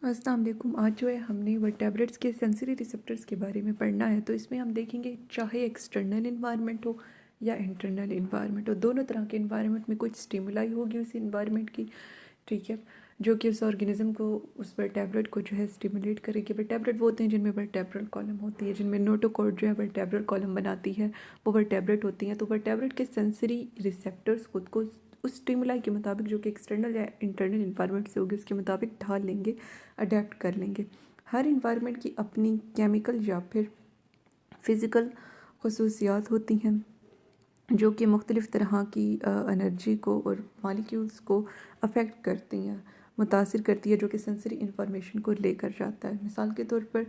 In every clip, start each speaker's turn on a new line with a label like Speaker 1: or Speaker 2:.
Speaker 1: अस्सलाम वालेकुम। आज जो है हमने वर्टेब्रेट्स के सेंसरी रिसेप्टर्स के बारे में पढ़ना है। तो इसमें हम देखेंगे चाहे एक्सटर्नल इन्वायरमेंट हो या इंटरनल इन्वायरमेंट हो, दोनों तरह के इन्वायरमेंट में कुछ स्टिमुलाई होगी उस इन्वायरमेंट की, ठीक है, जो कि उस ऑर्गेनिज्म को, उस वर्टेब्रेट को जो है स्टिमुलेट करेगी। वर्टेब्रेट वो होते हैं जिनमें वर्टेब्रल कॉलम होती है, जिनमें नोटोकॉर्ड जो है वर्टेब्रल कॉलम बनाती है, वो वर्टेब्रेट होती हैं। तो वर्टेब्रेट के सेंसरी रिसेप्टर्स खुद को उस स्टिमुलाई के मुताबिक, जो कि एक्सटर्नल या इंटरनल इन्वायरमेंट से होगी, उसके मुताबिक ढाल लेंगे, अडेप्ट कर लेंगे। हर इन्वायरमेंट की अपनी केमिकल या फिर फ़िज़िकल खसूसियात होती हैं जो कि मुख्तलिफ़ तरह की एनर्जी को और मालिक्यूल्स को अफेक्ट करती हैं, मुतासिर करती है, जो कि सेंसरी इंफॉर्मेशन को लेकर जाता है। मिसाल के तौर पर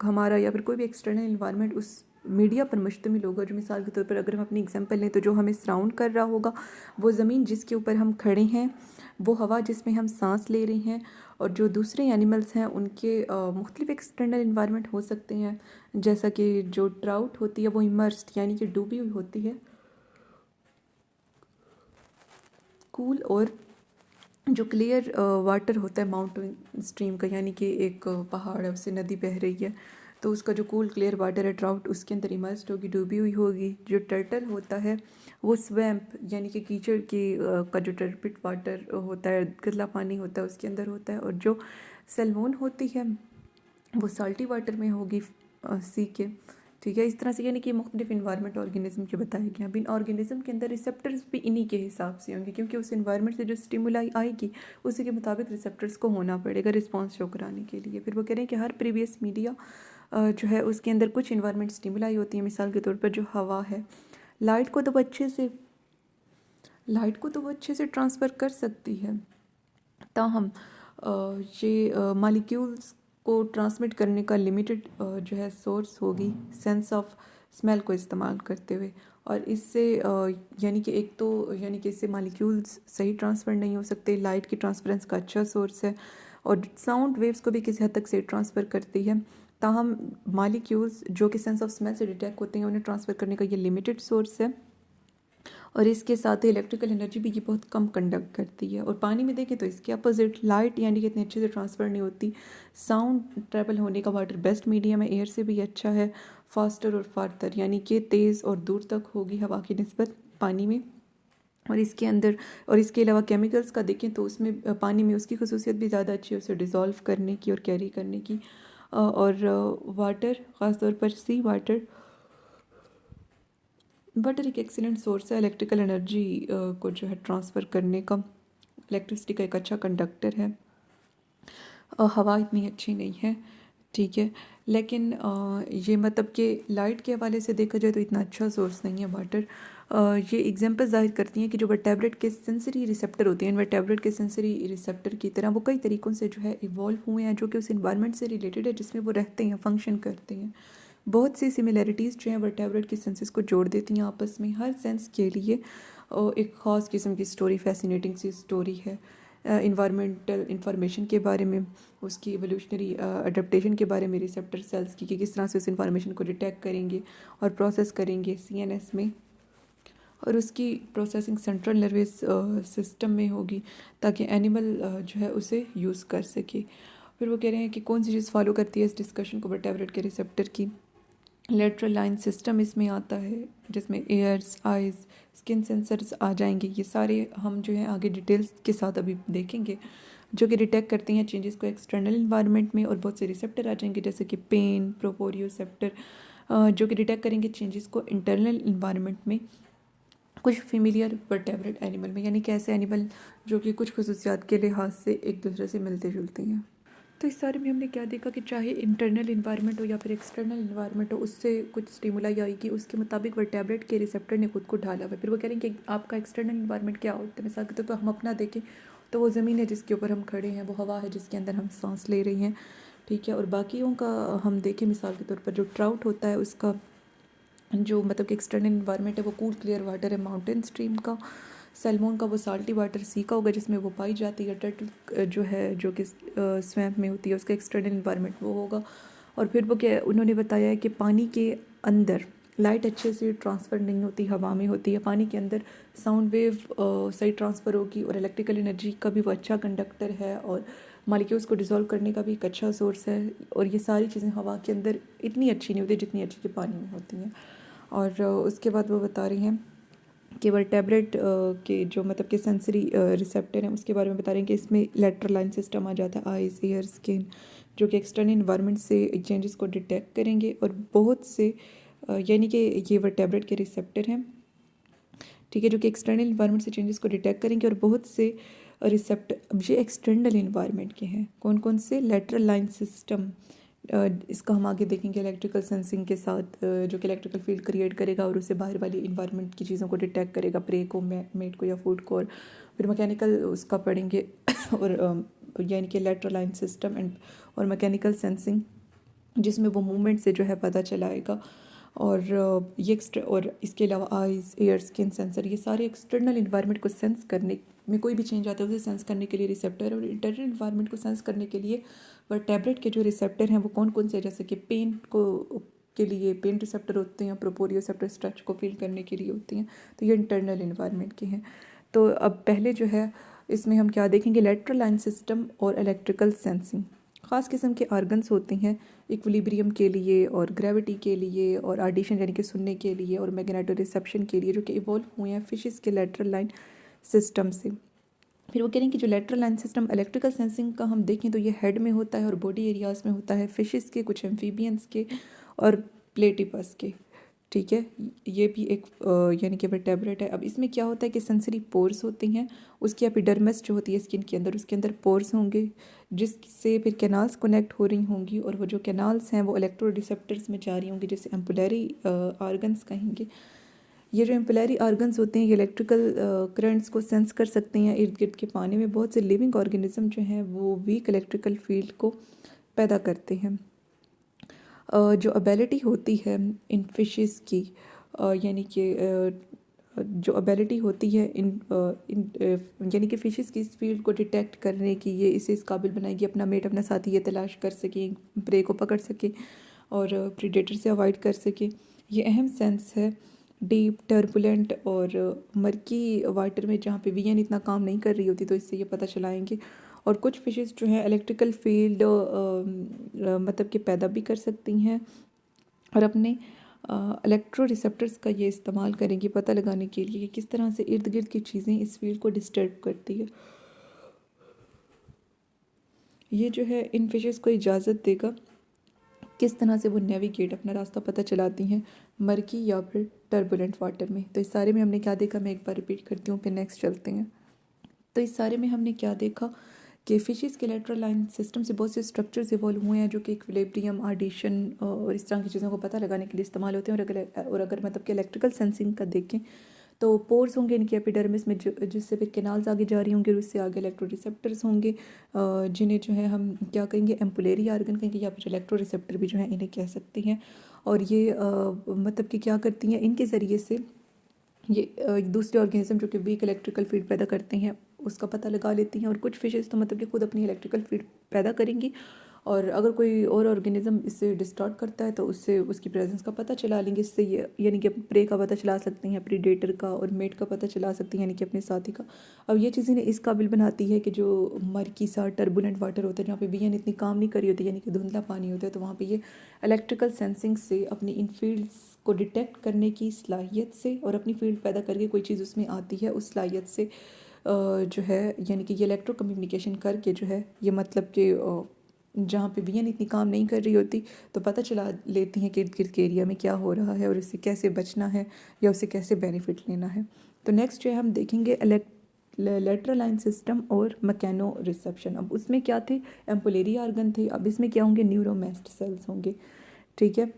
Speaker 1: हमारा या फिर कोई भी एक्सटर्नल इन्वायरमेंट उस मीडिया पर मुश्तमिल होगा। जो मिसाल के तौर पर अगर हम अपनी एग्जांपल लें तो जो हमें सराउंड कर रहा होगा वो ज़मीन जिसके ऊपर हम खड़े हैं, वो हवा जिसमें हम सांस ले रहे हैं, और जो दूसरे एनिमल्स हैं उनके मुख्तलिफ़ एक्सटर्नल इन्वायरमेंट हो सकते हैं। जैसा कि जो ट्राउट होती है वो इमर्स्ड यानी कि डूबी हुई होती है, कूल, और जो क्लियर वाटर होता है माउंटेन स्ट्रीम का, यानी कि एक पहाड़ है उससे नदी बह रही है, तो उसका जो कूल क्लियर वाटर है ट्राउट उसके अंदर इमर्स्ड होगी, डूबी हुई होगी। जो टर्टल होता है वो स्वैम्प यानी कि कीचड़ की का जो टर्पिड वाटर होता है, गंदा पानी होता है, उसके अंदर होता है। और जो सैल्मोन होती है वो साल्टी वाटर में होगी, सी के, ठीक है। इस तरह से यानी कि मुख्तलिफ इन्वायरमेंट ऑर्गेनिज्म के बताए गए हैं। अब इन ऑर्गेनिज्म के अंदर रिसेप्टर्स भी इन्हीं के हिसाब से होंगे, क्योंकि उस इन्वायरमेंट से जो स्टिमुलाई आएगी उसी के मुताबिक रिसेप्टर्स को होना पड़ेगा रिस्पॉन्स शो कराने के लिए। फिर वो कह रहे हैं कि हर प्रीवियस मीडिया जो है उसके अंदर कुछ इन्वायरमेंट स्टिमुलाई होती है। मिसाल के तौर पर जो हवा है, लाइट को तो वो अच्छे से ट्रांसफ़र कर सकती है, ताहम ये मालिक्यूल्स को ट्रांसमिट करने का लिमिटेड जो है सोर्स होगी सेंस ऑफ स्मेल को इस्तेमाल करते हुए। और इससे यानी कि एक तो यानी कि इससे मालिक्यूल्स सही ट्रांसफ़र नहीं हो सकते। लाइट की ट्रांसफरेंस का अच्छा सोर्स है, और साउंड वेव्स को भी किसी हद तक से ट्रांसफ़र करती है। ताहम मालिक्यूल्स जो कि सेंस ऑफ स्मेल से डिटेक्ट होते हैं उन्हें ट्रांसफ़र करने का ये लिमिटेड सोर्स है। और इसके साथ ही इलेक्ट्रिकल एनर्जी भी ये बहुत कम कंडक्ट करती है। और पानी में देखें तो इसके अपोजिट, लाइट यानी कि इतने अच्छे से ट्रांसफ़र नहीं होती। साउंड ट्रैवल होने का वाटर बेस्ट मीडियम है, एयर से भी अच्छा है, फास्टर और फारतर यानी कि तेज़ और दूर तक होगी हवा की निस्बत पानी में। और इसके अंदर, और इसके अलावा केमिकल्स का देखें तो उसमें पानी में उसकी खसूसियत भी ज़्यादा अच्छी है, उसे डिज़ोल्व करने की और कैरी करने की। और वाटर, ख़ास तौर पर सी वाटर, वाटर एक एक्सीलेंट सोर्स है इलेक्ट्रिकल एनर्जी को जो है ट्रांसफ़र करने का, इलेक्ट्रिसिटी का एक अच्छा कंडक्टर है। हवा इतनी अच्छी नहीं है, ठीक है, लेकिन ये मतलब कि लाइट के हवाले से देखा जाए तो इतना अच्छा सोर्स नहीं है वाटर। ये एग्जांपल ज़ाहिर करती हैं कि जो वर्टेब्रेट के सेंसरी रिसेप्टर होते हैं, वर्टेब्रेट के सेंसरी रिसेप्टर की तरह वो कई तरीक़ों से जो है इवॉल्व हुए हैं, जो कि उस इन्वायरमेंट से रिलेटेड है जिसमें वो रहते हैं, फंक्शन करते हैं। बहुत सी सिमिलरिटीज़ जो हैं वर्टेब्रेट के सेंसेस को जोड़ देती हैं आपस में। हर सेंस के लिए एक ख़ास किस्म की स्टोरी, फैसिनेटिंग सी स्टोरी है इन्वायरमेंटल इंफॉर्मेशन के बारे में, उसकी एवोल्यूशनरी अडेप्टेशन के बारे में, रिसेप्टर सेल्स की कि किस तरह से उस इंफॉर्मेशन को डिटेक्ट करेंगे और प्रोसेस करेंगे सीएनएस में, और उसकी प्रोसेसिंग सेंट्रल नर्वस सिस्टम में होगी ताकि एनिमल जो है उसे यूज़ कर सके। फिर वो कह रहे हैं कि कौन सी चीज़ फॉलो करती है इस डिस्कशन को वर्टेब्रेट के रिसेप्टर की। लेटरल लाइन सिस्टम इसमें आता है, जिसमें एयर्स, आइज़, स्किन सेंसर्स आ जाएंगे। ये सारे हम जो है आगे डिटेल्स के साथ अभी देखेंगे, जो कि डिटेक्ट करते हैं चेंजेस को एक्सटर्नल इन्वायरमेंट में। और बहुत से रिसेप्टर आ जाएंगे जैसे कि पेन, प्रोपोरियोसेप्टर, जो कि डिटेक्ट करेंगे चेंजेस को इंटरनल इन्वायरमेंट में, कुछ फेमिलियर वर्टेब्रेट एनिमल में, यानी कि ऐसे एनिमल जो कि कुछ खसूसियात के लिहाज से एक दूसरे से मिलते जुलते हैं। तो इस सारे में हमने क्या देखा कि चाहे इंटरनल इन्वायरमेंट हो या फिर एक्सटर्नल इन्वायरमेंट हो, उससे कुछ स्टिमुलाई आएगी, उसके मुताबिक वर्टेब्रेट के रिसेप्टर ने खुद को ढाला हुआ है। फिर वो कह रहे हैं कि आपका एक्सटर्नल इन्वायरमेंट क्या होता है। मिसाल के तौर पर हम अपना देखें तो वो ज़मीन है जिसके ऊपर हम खड़े हैं, वो हवा है जिसके अंदर हम सांस ले रहे हैं, ठीक है। और बाकियों का हम देखें, मिसाल के तौर पर जो ट्राउट होता है उसका जो मतलब कि एक्सटर्नल इन्वायरमेंट है वो कूल क्लियर वाटर है माउंटेन स्ट्रीम का। सैल्मोन का वो साल्टी वाटर सी का होगा जिसमें वो पाई जाती है। टर्टल जो है जो कि स्वैम्प में होती है, उसका एक्सटर्नल इन्वायरमेंट वो होगा। और फिर वो क्या उन्होंने बताया है कि पानी के अंदर लाइट अच्छे से ट्रांसफ़र नहीं होती, हवा में होती है। पानी के अंदर साउंड वेव सही ट्रांसफ़र होगी, और इलेक्ट्रिकल एनर्जी का भी वो अच्छा कंडक्टर है, और मॉलिक्यूल्स को डिसॉल्व करने का भी एक अच्छा सोर्स है। और ये सारी चीज़ें हवा के अंदर इतनी अच्छी नहीं होती जितनी अच्छी कि पानी में होती हैं। और उसके बाद वो बता रही हैं कि वर्टेब्रेट के जो मतलब के सेंसरी रिसेप्टर हैं उसके बारे में बता रहे हैं कि इसमें लेटरल लाइन सिस्टम आ जाता है, आइज़, ईयर, स्किन, जो कि एक्सटर्नल इन्वायरमेंट से चेंजेस को डिटेक्ट करेंगे। और बहुत से यानी कि ये वर्टेब्रेट के रिसेप्टर हैं, ठीक है, जो कि एक्सटर्नल इन्वायरमेंट से चेंजेस को डिटेक्ट करेंगे। और बहुत से रिसेप्टर अब ये एक्सटर्नल इन्वायरमेंट के हैं। कौन कौन से? लेटरल लाइन सिस्टम, इसका हम आगे देखेंगे इलेक्ट्रिकल सेंसिंग के साथ, जो कि इलेक्ट्रिकल फील्ड क्रिएट करेगा और उससे बाहर वाली इन्वायरमेंट की चीज़ों को डिटेक्ट करेगा, प्रे को, मेट को या फूड को। और फिर मैकेनिकल उसका पढ़ेंगे और यानी कि लेटरल लाइन सिस्टम एंड और मैकेनिकल सेंसिंग, जिसमें वो मूवमेंट से जो है पता चलाएगा। और ये और इसके अलावा आइज़, एयर, स्किन सेंसर, ये सारे एक्सटर्नल इन्वायरमेंट को सेंस करने में, कोई भी चेंज आता है उसे सेंस करने के लिए रिसेप्टर है। और इंटरनल इन्वायरमेंट को सेंस करने के लिए वर्टेब्रेट के जो रिसेप्टर हैं वो कौन कौन से, जैसे कि पेन को के लिए पेन रिसेप्टर होते हैं, प्रोपोरियोसेप्टर स्ट्रेच को फील करने के लिए होती हैं। तो ये इंटरनल इन्वायरमेंट के हैं। तो अब पहले जो है इसमें हम क्या देखेंगे, लेटरल लाइन सिस्टम और इलेक्ट्रिकल सेंसिंग। ख़ास किस्म के आर्गन्स होते हैं इक्विलिब्रियम के लिए और ग्रेविटी के लिए और ऑडिशन यानी कि सुनने के लिए और मैग्नेटो रिसेप्शन के लिए, जो कि इवॉल्व हुए हैं फिशेस के लेटरल लाइन सिस्टम से। फिर वो कह रहे हैं कि जो lateral line system electrical sensing का हम देखें तो ये हेड में होता है और बॉडी एरियाज़ में होता है, फिशेस के, कुछ एम्फीबियंस के और प्लेटिपस के, ठीक है। ये भी एक यानी कि वर्टेब्रेट है। अब इसमें क्या होता है कि सेंसरी पोर्स होती हैं, उसकी एपिडर्मिस जो होती है स्किन के अंदर, उसके अंदर पोर्स होंगे जिससे फिर कैनाल्स कनेक्ट हो रही होंगी, और वो जो कैनाल्स हैं वो इलेक्ट्रो रिसेप्टर्स में जा रही होंगी, जिसे एम्पुलरी आर्गन्स कहेंगे। ये जो एम्पुलरी आर्गन्स होते हैं ये इलेक्ट्रिकल करंट्स को सेंस कर सकते हैं। इर्द गिर्द के पानी में बहुत से लिविंग ऑर्गेनिज्म जो हैं वो वीक इलेक्ट्रिकल फील्ड को पैदा करते हैं। जो एबिलिटी होती है इन फिशेस की, यानी कि जो एबिलिटी होती है यानी कि फ़िशेस की इस फील्ड को डिटेक्ट करने की, ये इसे इस काबिल बनाएगी अपना मेट, अपना साथी ये तलाश कर सके, प्रे को पकड़ सके और प्रीडेटर से अवॉइड कर सके। ये अहम सेंस है डीप, टर्बुलेंट और मर्की वाटर में, जहाँ पे वीएन इतना काम नहीं कर रही होती, तो इससे ये पता चलाएंगे। और कुछ फिशेस जो हैं इलेक्ट्रिकल फील्ड मतलब कि पैदा भी कर सकती हैं और अपने इलेक्ट्रो रिसेप्टर्स का ये इस्तेमाल करेंगी पता लगाने के लिए कि किस तरह से इर्द गिर्द की चीज़ें इस फील्ड को डिस्टर्ब करती है। ये जो है इन फिशेस को इजाज़त देगा किस तरह से वो नेविगेट, अपना रास्ता पता चलाती हैं मर्की या फिर टर्बुलेंट वाटर में। तो इस सारे में हमने क्या देखा, मैं एक बार रिपीट करती हूँ फिर नेक्स्ट चलते हैं। तो इस सारे में हमने क्या देखा कि फिशेस के लेटरल लाइन सिस्टम से बहुत से स्ट्रक्चर्स इवॉल्व हुए हैं, जो कि इक्विलिब्रियम, ऑडिशन और इस तरह की चीज़ों को पता लगाने के लिए इस्तेमाल होते हैं। और अगर मतलब कि इलेक्ट्रिकल सेंसिंग का देखें तो पोर्स होंगे इनके एपिडर्मिस में, जिससे फिर कैनाल्स आगे जा रही होंगी, और उससे आगे इलेक्ट्रो रिसेप्टर्स होंगे, जिन्हें जो है हम क्या कहेंगे, एम्पुलरी आर्गन कहेंगे या फिर इलेक्ट्रो रिसेप्टर भी जो है इन्हें कह सकते हैं। और ये मतलब कि क्या करती हैं, इनके ज़रिए से ये दूसरे ऑर्गेनिज्म जो कि वीक इलेक्ट्रिकल फील्ड पैदा करते हैं उसका पता लगा लेती हैं। और कुछ फिशेस तो मतलब कि खुद अपनी इलेक्ट्रिकल फील्ड पैदा करेंगी, और अगर कोई और ऑर्गेनिज्म इससे डिस्टॉर्ट करता है तो उससे उसकी प्रेजेंस का पता चला लेंगे। इससे ये यानी कि प्रे का पता चला सकती हैं, प्रीडेटर का, और मेट का पता चला सकती हैं यानी कि अपने साथी का। अब ये चीज़ इन्हें इस काबिल बनाती है कि जो मर्की सा टर्बुलेंट वाटर होता है, जहाँ पे वीएन इतनी काम नहीं करी होती यानी कि धुंधला पानी होता है, तो वहाँ पे ये इलेक्ट्रिकल सेंसिंग से अपनी इन फील्ड्स को डिटेक्ट करने की सलाहियत से और अपनी फील्ड पैदा करके कोई चीज़ उसमें आती है उस सलाहियत से जो है यानी कि ये इलेक्ट्रो कम्युनिकेशन करके जो है ये मतलब कि जहाँ पे वीएन इतनी काम नहीं कर रही होती तो पता चला लेती हैं कि इर्द गिर्द के एरिया में क्या हो रहा है और इससे कैसे बचना है या उससे कैसे बेनिफिट लेना है। तो नेक्स्ट जो है हम देखेंगे लेटरल लाइन सिस्टम और मैकेनो रिसेप्शन। अब उसमें क्या थे, एम्पुलरी आर्गन थे, अब इसमें क्या होंगे, न्यूरोमेस्ट सेल्स होंगे, ठीक है।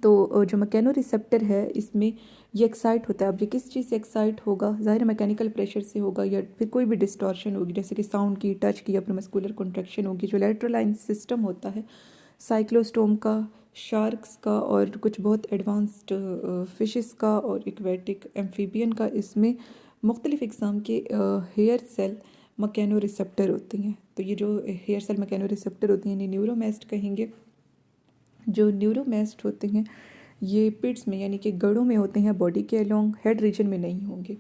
Speaker 1: तो जो मैकेनो रिसेप्टर है इसमें ये एक्साइट होता है। अब ये किस चीज़ से एक्साइट होगा, ज़ाहिर मैकेनिकल प्रेशर से होगा या फिर कोई भी डिस्टॉर्शन होगी, जैसे कि साउंड की, टच की या फिर मस्कुलर कॉन्ट्रैक्शन होगी। जो लेटरल लाइन सिस्टम होता है साइक्लोस्टोम का, शार्क्स का और कुछ बहुत एडवांस्ड फिशेस का और एक्वेटिक एम्फीबियन का, इसमें मुख्तलिफ इकसाम के हेयर सेल मैकेनो रिसेप्टर होती हैं। तो ये जो हेयर सेल मैकेनो रिसेप्टर होती हैं इन्हें न्यूरोमेस्ट कहेंगे। जो न्यूरोमेस्ट होते हैं ये पिट्स में यानी कि गड़ों में होते हैं, बॉडी के अलोंग, हेड रीजन में नहीं होंगे।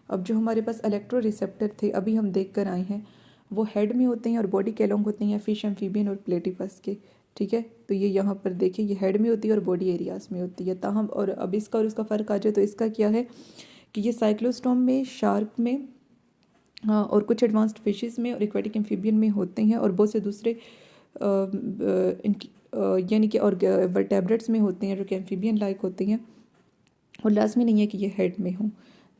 Speaker 1: अब जो हमारे पास इलेक्ट्रो रिसेप्टर थे अभी हम देख कर आए हैं, वो हेड में होते हैं और बॉडी के अलोंग होते हैं फिश, एम्फीबियन और प्लेटिपस के। ठीक है, तो ये यहाँ पर देखिए ये हेड में होती है और बॉडी एरियाज में होती है। ताहम और अब इसका और इसका फ़र्क आ जाए तो इसका क्या है कि ये साइक्लोस्टॉम में, शार्क में, हाँ, और कुछ एडवांस्ड फिशेस में और एक्वेटिक एम्फीबियन में होते हैं, और बहुत से दूसरे यानी कि और वर्टेब्रेट्स में होते हैं जो कि एम्फीबियन लाइक होते हैं, और लाजमी नहीं है कि ये हेड में हों।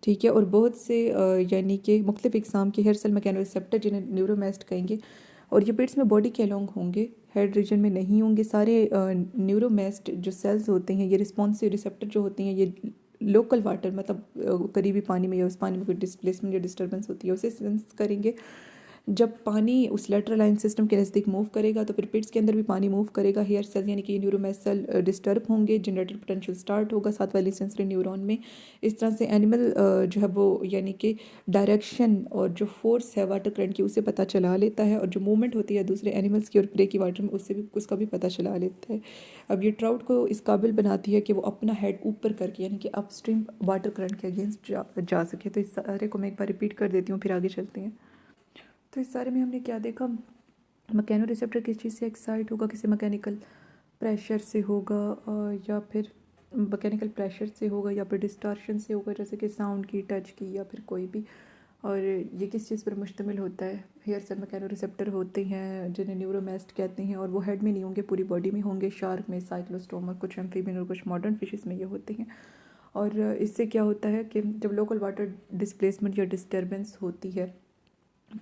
Speaker 1: ठीक है, और बहुत से यानी कि मुख्तलिफ इकसाम के हेयर सेल मैकेनोरिसेप्टर जिन्हें न्यूरोमेस्ट कहेंगे, और ये पिट्स में बॉडी के अलोंग होंगे, हेड रीजन में नहीं होंगे। सारे न्यूरोमेस्ट जो सेल्स होते हैं, ये रिस्पॉन्सिव रिसेप्टर जो होती हैं, ये लोकल वाटर मतलब करीबी पानी में या उस पानी में कोई डिस्प्लेसमेंट या डिस्टर्बेंस होती है उसे सेंस करेंगे। जब पानी उस लेटरल लाइन सिस्टम के नज़दीक मूव करेगा तो फिर पिट्स के अंदर भी पानी मूव करेगा। हेयर सेल यानी कि न्यूरोमेस्ट सेल डिस्टर्ब होंगे, जनरेटर पोटेंशियल स्टार्ट होगा साथ वाली सेंसरी न्यूरॉन में। इस तरह से एनिमल जो है वो यानी कि डायरेक्शन और जो फोर्स है वाटर करंट की उसे पता चला लेता है, और जो मूवमेंट होती है दूसरे एनिमल्स की और प्रे की वाटर में उससे भी उसका भी पता चला लेता है। अब ये ट्राउट को इस काबिल बनाती है कि वो अपना हेड ऊपर करके यानी कि अपस्ट्रीम वाटर करंट के अगेंस्ट जा सके। तो इस सारे को मैं एक बार रिपीट कर देती हूँ, फिर आगे चलते हैं। तो इस सारे में हमने क्या देखा, मैकेनो रिसेप्टर किस चीज़ से एक्साइट होगा, किसी मैकेनिकल प्रेशर से होगा, या फिर मैकेनिकल प्रेशर से होगा, या फिर डिस्टॉर्शन से होगा, जैसे कि साउंड की, टच की, या फिर कोई भी। और ये किस चीज़ पर मुश्तमिल होता है, हेयर सेल मैकेनो रिसेप्टर होते हैं जिन्हें न्यूरोमेस्ट कहते हैं, और वो हेड में नहीं होंगे, पूरी बॉडी में होंगे। शार्क में, साइक्लोस्टोम और कुछ एम्फीबियन और कुछ मॉडर्न फिशेस में ये होते हैं। और इससे क्या होता है कि जब लोकल वाटर डिस्प्लेसमेंट या डिस्टर्बेंस होती है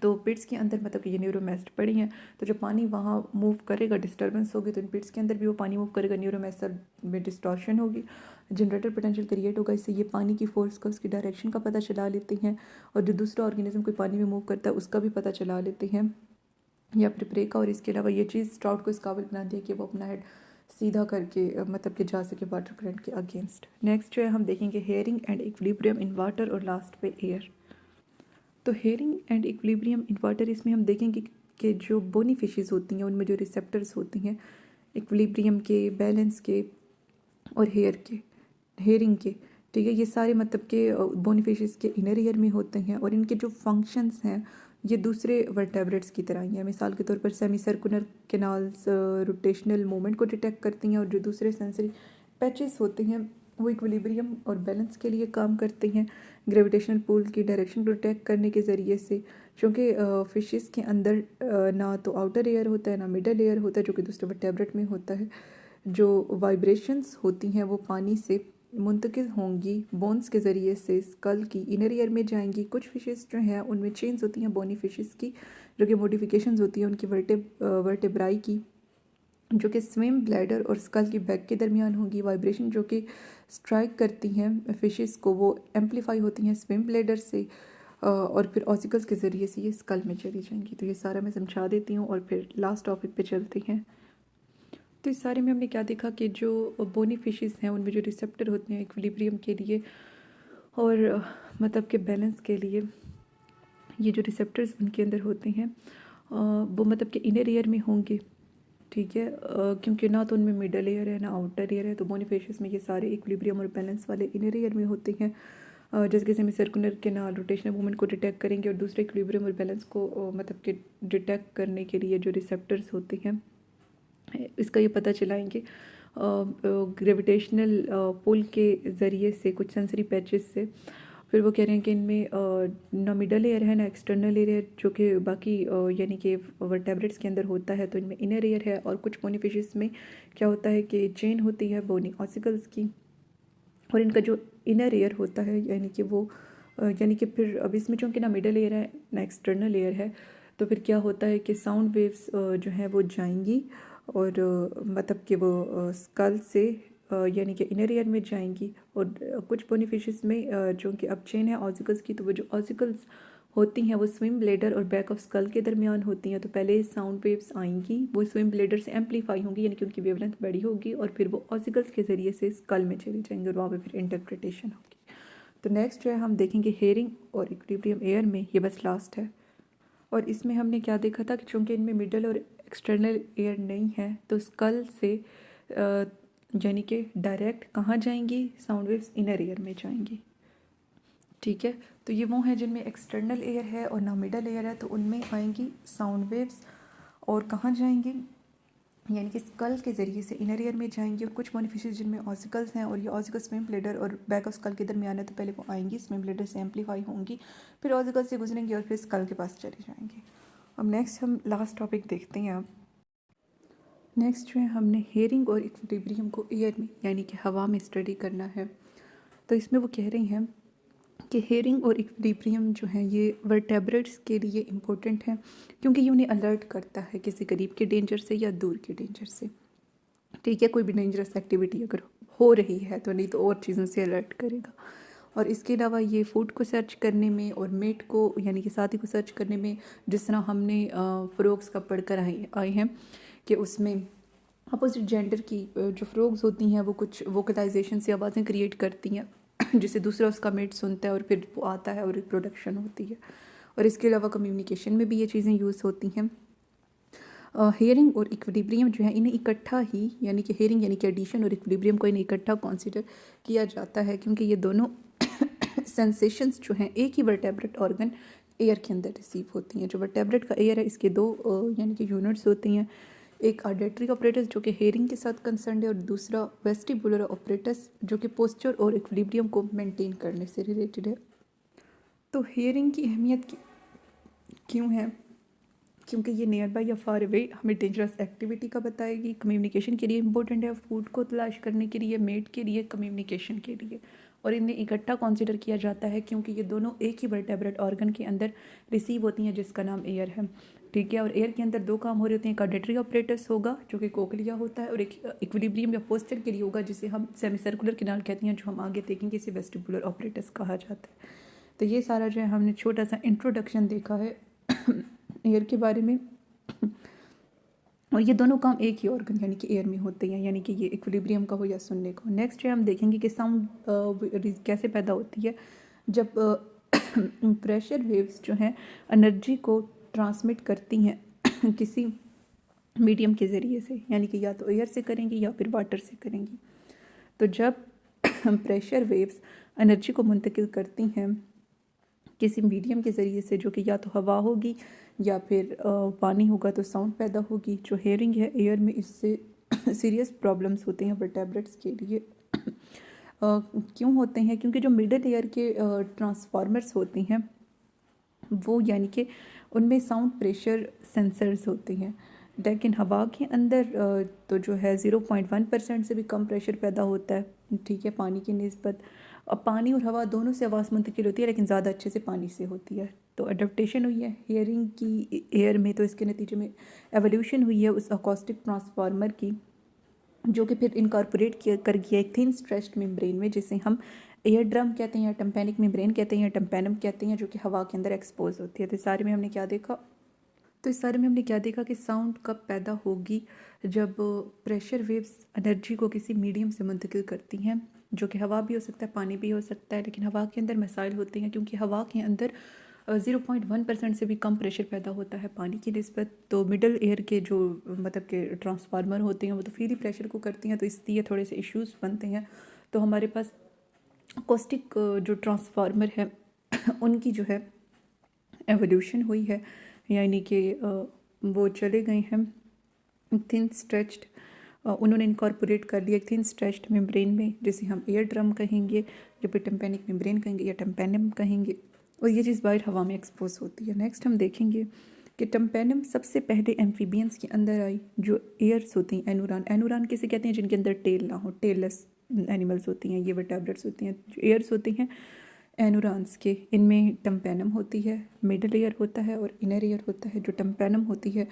Speaker 1: तो पिट्स के अंदर मतलब कि ये न्यूरोमेस्ट पड़ी हैं, तो जब पानी वहाँ मूव करेगा, डिस्टर्बेंस होगी, तो इन पिट्स के अंदर भी वो पानी मूव करेगा, न्यूरोमेस्ट में डिस्टॉर्शन होगी, जनरेटर पोटेंशियल क्रिएट होगा। इससे ये पानी की फोर्स का, उसकी डायरेक्शन का पता चला लेते हैं, और जो दूसरा ऑर्गेनिज्म कोई पानी में मूव करता है उसका भी पता चला लेते हैं, या फिर प्रे का। और इसके अलावा ये चीज़ ट्राउट को इस काबिल बनाती है कि वो अपना हेड सीधा करके मतलब कि जा सके वाटर करंट के अगेंस्ट। नेक्स्ट जो है हम देखेंगे hearing and equilibrium in water, और लास्ट पे एयर। तो hearing and equilibrium in water, इसमें हम देखेंगे कि जो बोनी फिशेस होती हैं उनमें जो रिसेप्टर्स होती हैं इक्विलिब्रियम के, बैलेंस के और हेयरिंग के। ठीक है, ये सारे मतलब के बोनी फिशेस के इनर ईयर में होते हैं, और इनके जो फंक्शंस हैं ये दूसरे वर्टेब्रेट्स की तरह ही हैं। मिसाल के तौर पर semi circular canals rotational movement को डिटेक्ट करती हैं, और जो दूसरे सेंसरी पैचेस होते हैं वो इक्विलिब्रियम और बैलेंस के लिए काम करते हैं, ग्रेविटेशनल पुल की डायरेक्शन को डिटेक्ट करने के ज़रिए से। क्योंकि फिशेस के अंदर ना तो आउटर एयर होता है ना मिडल एयर होता है, जो कि दूसरे वर्टेब्रेट में होता है। जो वाइब्रेशंस होती हैं वो पानी से मुंतकिल होंगी बोन्स के ज़रिए से, स्कल की इनर ईयर में जाएंगी। कुछ फिशेस जो हैं उनमें चेंज होती हैं बोनी फिशेस की, जो कि मॉडिफिकेशंस होती हैं उनकी वर्टेब्राई की, जो कि स्विम ब्लैडर और स्कल की बैक के दरमियान होंगी। वाइब्रेशन जो कि स्ट्राइक करती हैं फिशेस को वो एम्पलीफाई होती हैं स्विम ब्लैडर से, और फिर ऑसिकल्स के ज़रिए से ये स्कल में चली जाएंगी। तो ये सारा मैं समझा देती हूँ और फिर लास्ट टॉपिक पे चलते हैं। तो इस सारे में हमने क्या देखा कि जो बोनी फिशेस हैं उनमें जो रिसेप्टर होते हैं इक्विलिब्रियम के लिए और मतलब के बैलेंस के लिए, ये जो रिसेप्टर्स उनके अंदर होते हैं वो मतलब कि इनर ईयर में होंगे। ठीक है, क्योंकि ना तो उनमें मिडल एयर है ना आउटर एयर है, तो बोनी फिशेस में ये सारे इक्विलिब्रियम और बैलेंस वाले इनर ईयर में होते हैं। जैसे कि semi circular canal rotational movement को डिटेक्ट करेंगे, और दूसरे इक्विलिब्रियम और बैलेंस को मतलब कि डिटेक्ट करने के लिए जो रिसेप्टर्स होते हैं इसका ये पता चलाएंगे ग्रेविटेशनल पुल के ज़रिए से, कुछ सेंसरी पैचेस से। फिर वो कह रहे हैं कि इनमें ना मिडल एयर है ना एक्सटर्नल एयर है, जो कि बाकी यानी कि वर्टेब्रेट्स के अंदर होता है, तो इनमें इनर एयर है। और कुछ बोनी फिशेस में क्या होता है कि चेन होती है बोनी ऑसिकल्स की, और इनका जो इनर एयर होता है यानी कि वो यानी कि फिर अब इसमें चूँकि ना मिडल एयर है ना एक्सटर्नल एयर है, तो फिर क्या होता है कि साउंड वेव्स जो हैं वो जाएंगी, और मतलब कि वो स्कल से यानी कि इनर ईयर में जाएंगी। और कुछ बोनी फिशेस में जो कि अब चेन है ऑसिकल्स की, तो वो जो ऑसिकल्स होती हैं वो स्विम ब्लेडर और बैक ऑफ स्कल के दरमियान होती हैं। तो पहले साउंड वेव्स आएंगी, वो स्विम ब्लेडर से एम्पलीफाई होंगी यानी कि उनकी वेवलेंथ बड़ी होगी, और फिर वो ऑसिकल्स के ज़रिए से स्कल में चली जाएंगी, और वहाँ पे फिर इंटरप्रिटेशन होगी। तो नेक्स्ट जो है हम देखेंगे हेयरिंग और इक्विलिब्रियम एयर में, ये बस लास्ट है। और इसमें हमने क्या देखा था कि चूँकि इनमें मिडल और एक्सटर्नल एयर नहीं है, तो स्कल से यानी कि डायरेक्ट कहाँ जाएंगी, साउंड वेव्स इनर ईयर में जाएंगी। ठीक है, तो ये वो हैं जिनमें एक्सटर्नल एयर है और ना मिडल एयर है, तो उनमें आएंगी साउंड वेव्स और कहाँ जाएंगी, यानी कि स्कल के ज़रिए से इनर ईयर में जाएंगी। और कुछ मोनिफिशेस जिनमें ऑसिकल्स हैं और ये ऑसिकल स्विम ब्लेडर और बैक ऑफ स्कल के दरमियान है, तो पहले वो आएंगी, स्विम ब्लेडर से एम्पलीफाई होंगी, फिर ऑसिकल से गुजरेंगी और फिर स्कल के पास चली जाएंगी। अब नेक्स्ट हम लास्ट टॉपिक देखते हैं। अब नेक्स्ट जो है हमने हेयरिंग और इक्विलिब्रियम को एयर में यानी कि हवा में स्टडी करना है। तो इसमें वो कह रही हैं कि हेयरिंग और इक्विलिब्रियम जो है ये वर्टेब्रेट्स के लिए इम्पोर्टेंट है, क्योंकि ये उन्हें अलर्ट करता है किसी करीब के डेंजर से या दूर के डेंजर से। ठीक है, कोई भी डेंजरस एक्टिविटी अगर हो रही है तो, नहीं तो और चीज़ों से अलर्ट करेगा। और इसके अलावा ये फूड को सर्च करने में और मेट को यानी कि साथी को सर्च करने में, जिस तरह हमने फ्रॉग्स का पढ़कर आए हैं कि उसमें अपोजिट जेंडर की जो फ्रॉग्स होती हैं वो कुछ वोकलाइजेशन से आवाज़ें क्रिएट करती हैं जिसे दूसरा उसका मेट सुनता है और फिर वो आता है और रिप्रोडक्शन होती है। और इसके अलावा कम्युनिकेशन में भी ये चीज़ें यूज़ होती हैं। हेयरिंग और इक्विलिब्रियम जो है इन्हें इकट्ठा ही यानी कि हेयरिंग यानी कि एडिशन और इक्विलिब्रियम को इन्हें इकट्ठा कंसीडर किया जाता है, क्योंकि ये दोनों सेंसेशंस जो हैं एक ही वर्टेब्रेट ऑर्गन एयर के अंदर रिसीव होती हैं। जो वर्टेब्रेट का एयर है इसके दो यानी कि यूनिट्स होती हैं, एक ऑडिटरी ऑपरेटस जो कि हेयरिंग के साथ कंसर्न है और दूसरा वेस्टिबुलर ऑपरेटस जो कि पोस्चर और इक्विलिब्रियम को मेंटेन करने से रिलेटेड है। तो हेयरिंग की अहमियत क्यों है, क्योंकि ये नियर बाय या फार अवे हमें डेंजरस एक्टिविटी का बताएगी, कम्युनिकेशन के लिए इंपॉर्टेंट है, फूड को तलाश करने के लिए, मेट के लिए, कम्युनिकेशन के लिए। और इन्हें इकट्ठा कंसीडर किया जाता है क्योंकि ये दोनों एक ही वर्टेब्रेट ऑर्गन के अंदर रिसीव होती हैं जिसका नाम एयर है। ठीक है, और एयर के अंदर दो काम हो रहे होते हैं, एक ऑडिटरी ऑपरेटस होगा जो कि कोक्लिया होता है और एक इक्विलिब्रियम या पोस्चर के लिए होगा जिसे हम सेमी सर्कुलर कैनाल कहते हैं, जो हम आगे देखेंगे इसे वेस्टिबुलर ऑपरेटस कहा जाता है। तो ये सारा जो है हमने छोटा सा इंट्रोडक्शन देखा है एयर के बारे में। और ये दोनों काम एक ही ऑर्गन यानी कि एयर में होते हैं, यानी कि ये इक्विलिब्रियम का हो या सुनने का। नेक्स्ट जो हम देखेंगे कि साउंड कैसे पैदा होती है, जब प्रेशर वेव्स जो हैं एनर्जी को ट्रांसमिट करती हैं किसी मीडियम के ज़रिए से, यानी कि या तो एयर से करेंगी या फिर वाटर से करेंगी। तो जब प्रेशर वेव्स एनर्जी को मुंतकिल करती हैं किसी मीडियम के ज़रिए से, जो कि या तो हवा होगी या फिर पानी होगा, तो साउंड पैदा होगी। जो हेयरिंग है एयर में, इससे सीरियस प्रॉब्लम्स होते हैं वर्टेब्रेट्स के लिए। क्यों होते हैं, क्योंकि जो मिडल एयर के ट्रांसफार्मर्स होते हैं वो यानी कि उनमें साउंड प्रेशर सेंसर्स होते हैं, लेकिन हवा के अंदर तो जो है 0.1% से भी कम प्रेशर पैदा होता है। ठीक है, पानी की निस्बत। अब पानी और हवा दोनों से आवाज़ मुंतकिल होती है, लेकिन ज़्यादा अच्छे से पानी से होती है। तो अडेप्टेशन हुई है हेयरिंग की एयर में, तो इसके नतीजे में एवोल्यूशन हुई है उस अकॉस्टिक ट्रांसफार्मर की, जो कि फिर इनकॉर्पोरेट कर गया एक थिन स्ट्रेच्ड मेम्ब्रेन में, जिसे हम एयर ड्रम कहते हैं या टेम्पेनिक मेम्ब्रेन कहते हैं या टेम्पेनम कहते हैं, जो कि हवा के अंदर एक्सपोज होती है। तो इस सारे में हमने क्या देखा कि साउंड कब पैदा होगी, जब प्रेशर वेव्स एनर्जी को किसी मीडियम से मुंतकिल करती हैं, जो कि हवा भी हो सकता है, पानी भी हो सकता है, लेकिन हवा के अंदर मसाइल होते हैं क्योंकि हवा के अंदर 0.1% से भी कम प्रेशर पैदा होता है पानी की निस्बत। तो मिडल एयर के जो मतलब के ट्रांसफार्मर होते हैं वो तो फ्रीली प्रेशर को करती हैं, तो इसलिए थोड़े से इश्यूज़ बनते हैं। तो हमारे पास अकॉस्टिक जो ट्रांसफार्मर है उनकी जो है एवोल्यूशन हुई है, यानी कि वो चले गए हैं थिन स्ट्रेच्ड, उन्होंने इनकॉर्पोरेट कर लिया एक थिन स्ट्रेच्ड मेम्ब्रेन में, जिसे हम एयर ड्रम कहेंगे या फिर टेम्पेनिक मेम्ब्रेन कहेंगे या टेम्पेनम कहेंगे, और ये चीज़ बाहर हवा में एक्सपोज होती है। नेक्स्ट हम देखेंगे कि टेम्पेनम सबसे पहले एम्फीबियंस के अंदर आई, जो एयर्स होती हैं एनुरान किसे कहते हैं, जिनके अंदर टेल ना हो, टेललेस एनिमल्स होती हैं, ये वर्टेब्रेट्स होती हैं। जो एयर्स होती हैं एनुरान्स के, इनमें टेम्पेनम होती है, मिडल एयर होता है और इनर एयर होता है। जो टेम्पेनम होती है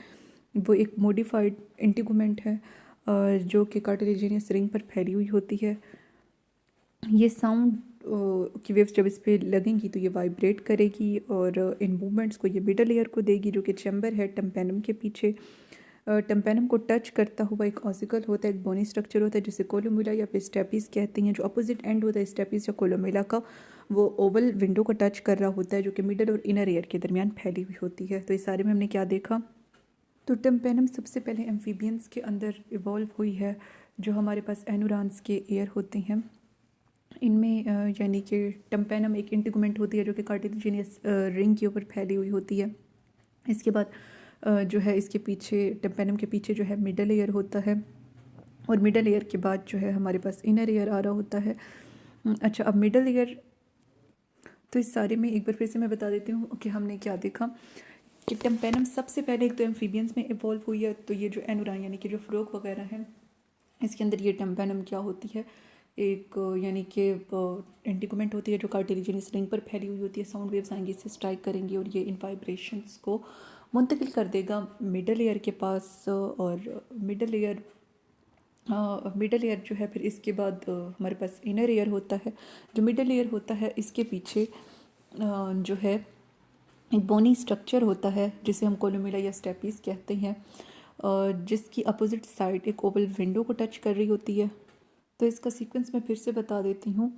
Speaker 1: वो एक मॉडिफाइड इंटीगुमेंट है जो कि कार्टिलेजिनियस रिंग पर फैली हुई होती है। ये साउंड की वेव्स जब इस पर लगेंगी तो ये वाइब्रेट करेगी और इन मूवमेंट्स को ये मिडल एयर को देगी, जो कि चैम्बर है टेम्पेनम के पीछे। टेम्पेनम को टच करता हुआ एक ऑसिकल होता है, एक बोनी स्ट्रक्चर होता है जिसे कोलोमिला या फिर स्टेपीज कहते हैं। जो अपोजिट एंड होता है स्टेपीज या कोलोमिला का, वो ओवल विंडो को टच कर रहा होता है, जो कि मिडल और इनर एयर के दरमियान फैली हुई होती है। तो इस सारे में हमने क्या देखा, तो टेम्पेनम सबसे पहले एम्फीबियंस के अंदर इवॉल्व हुई है, जो हमारे पास एनुरान्स के एयर होते हैं इनमें यानी कि टम्पेनम एक इंटीगुमेंट होती है जो कि कार्टिलेजिनियस रिंग के ऊपर फैली हुई होती है। इसके बाद जो है इसके पीछे टम्पेनम के पीछे जो है मिडल एयर होता है और मिडल एयर के बाद जो है हमारे पास इनर एयर आ रहा होता है। अच्छा, अब मिडल एयर, तो इस सारे में एक बार फिर से मैं बता देती हूँ कि हमने क्या देखा कि टम्पेनम सबसे पहले एक तो एम्फीबियंस में इवॉल्व हुई है। तो ये जो एनुरान यानी कि जो फ्रोग वगैरह है इसके अंदर ये टम्पेनम क्या होती है, एक यानी कि इंटीगुमेंट होती है जो कार्टिलेजिनस रिंग पर फैली हुई होती है। साउंड वेव्स आएंगी, इससे स्ट्राइक करेंगी और ये इन वाइब्रेशंस को मुंतकिल कर देगा मिडल एयर के पास। और मिडल एयर जो है फिर इसके बाद हमारे पास इनर एयर होता है। जो मिडल एयर होता है इसके पीछे जो है एक बोनी स्ट्रक्चर होता है जिसे हम कोलोमिला या स्टेपीज कहते हैं, जिसकी अपोजिट साइड एक ओवल विंडो को टच कर रही होती है। तो इसका सीक्वेंस मैं फिर से बता देती हूँ